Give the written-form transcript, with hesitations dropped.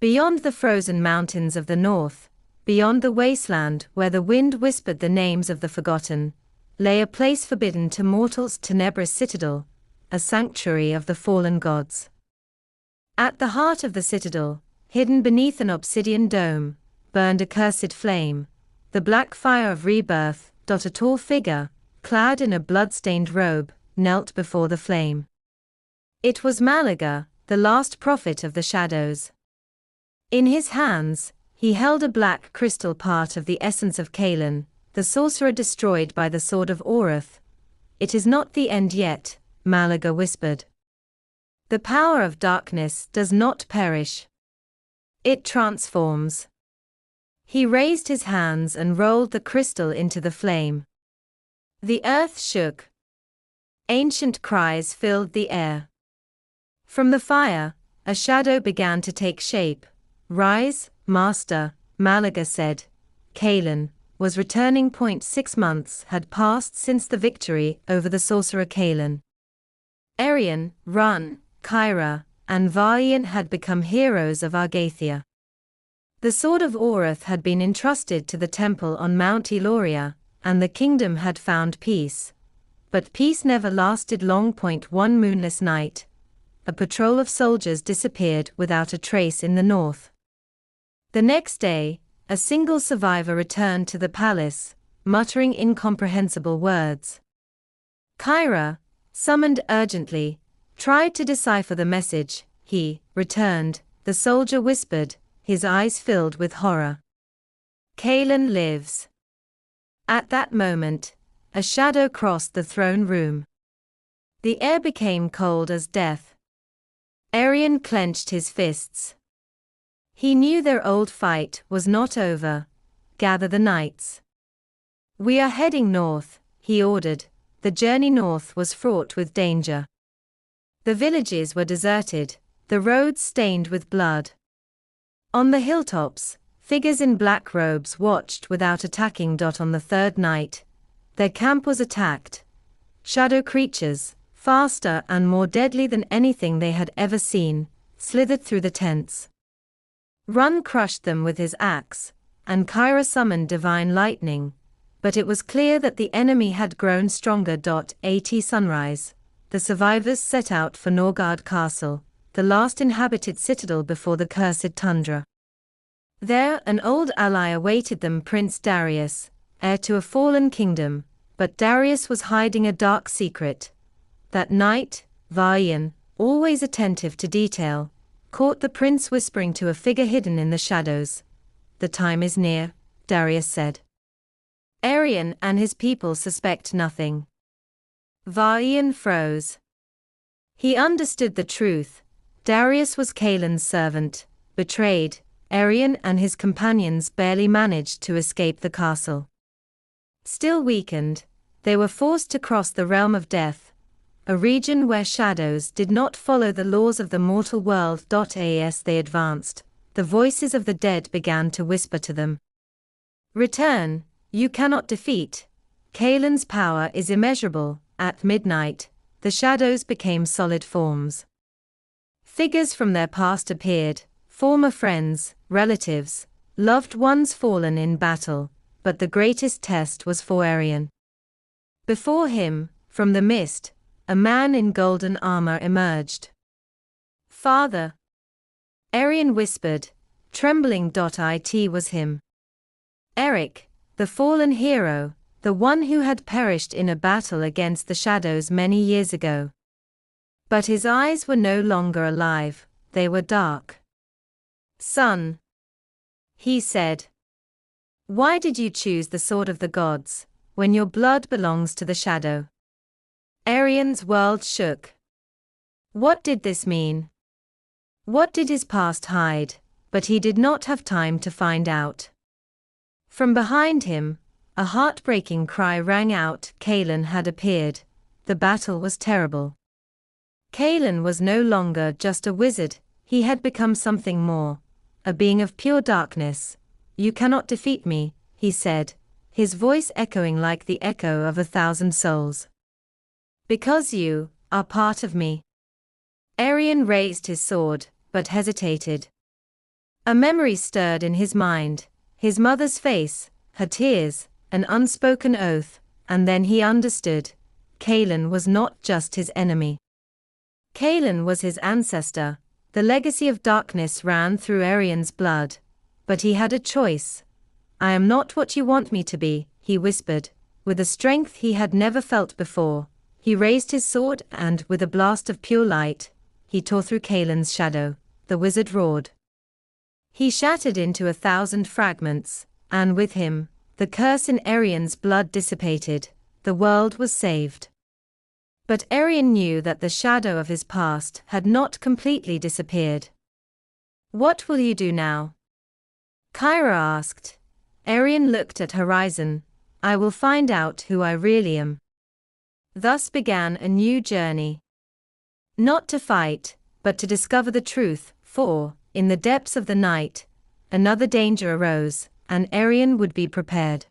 Beyond the frozen mountains of the north, beyond the wasteland where the wind whispered the names of the forgotten, lay a place forbidden to mortals, Tenebra's citadel, a sanctuary of the fallen gods. At the heart of the citadel, hidden beneath an obsidian dome, burned a cursed flame, the black fire of rebirth. A tall figure, clad in a blood-stained robe, knelt before the flame. It was Malaga, the last prophet of the shadows. In his hands, he held a black crystal, part of the essence of Kalan, the sorcerer destroyed by the sword of Oreth. "It is not the end yet," Malaga whispered. "The power of darkness does not perish. It transforms." He raised his hands and rolled the crystal into the flame. The earth shook. Ancient cries filled the air. From the fire, a shadow began to take shape. "Rise, Master," Malaga said. Kalan was returning. 6 months had passed since the victory over the sorcerer Kalan. Arian, Run, Kyra, and Valiant had become heroes of Argathia. The sword of Oreth had been entrusted to the temple on Mount Eloria, and the kingdom had found peace. But peace never lasted long. One moonless night, a patrol of soldiers disappeared without a trace in the north. The next day, a single survivor returned to the palace, muttering incomprehensible words. Kyra, summoned urgently, tried to decipher the message. "He returned," the soldier whispered, his eyes filled with horror. "Kalan lives." At that moment, a shadow crossed the throne room. The air became cold as death. Arian clenched his fists. He knew their old fight was not over. "Gather the knights. We are heading north," he ordered. The journey north was fraught with danger. The villages were deserted, the roads stained with blood. On the hilltops, figures in black robes watched without attacking. On the third night, their camp was attacked. Shadow creatures, faster and more deadly than anything they had ever seen, slithered through the tents. Run crushed them with his axe, and Kyra summoned divine lightning, but it was clear that the enemy had grown stronger. At sunrise, the survivors set out for Norgard Castle, the last inhabited citadel before the cursed tundra. There, an old ally awaited them, Prince Darius, heir to a fallen kingdom, but Darius was hiding a dark secret. That night, Valian, always attentive to detail, caught the prince whispering to a figure hidden in the shadows. "The time is near," Darius said. "Arian and his people suspect nothing." Valian froze. He understood the truth. Darius was Kalan's servant, betrayed. Arian and his companions barely managed to escape the castle. Still weakened, they were forced to cross the realm of death, a region where shadows did not follow the laws of the mortal world. As they advanced, the voices of the dead began to whisper to them. "Return, you cannot defeat. Kalan's power is immeasurable." At midnight, the shadows became solid forms. Figures from their past appeared, former friends, relatives, loved ones fallen in battle, but the greatest test was for Arian. Before him, from the mist, a man in golden armor emerged. "Father," Arian whispered, trembling. It was him. Eric, the fallen hero, the one who had perished in a battle against the shadows many years ago. But his eyes were no longer alive, they were dark. "Son," he said, "why did you choose the sword of the gods, when your blood belongs to the shadow?" Arian's world shook. What did this mean? What did his past hide? But he did not have time to find out. From behind him, a heartbreaking cry rang out. Kalan had appeared. The battle was terrible. Kalan was no longer just a wizard, he had become something more, a being of pure darkness. "You cannot defeat me," he said, his voice echoing like the echo of 1,000 souls. "Because you are part of me." Arian raised his sword, but hesitated. A memory stirred in his mind, his mother's face, her tears, an unspoken oath, and then he understood. Kaelin was not just his enemy. Kaelin was his ancestor. The legacy of darkness ran through Arian's blood. But he had a choice. "I am not what you want me to be," he whispered, with a strength he had never felt before. He raised his sword and, with a blast of pure light, he tore through Kaelin's shadow. The wizard roared. He shattered into 1,000 fragments, and with him, the curse in Arian's blood dissipated. The world was saved. But Arian knew that the shadow of his past had not completely disappeared. "What will you do now?" Kyra asked. Arian looked at Horizon. "I will find out who I really am." Thus began a new journey. Not to fight, but to discover the truth, for, in the depths of the night, another danger arose, and Arian would be prepared.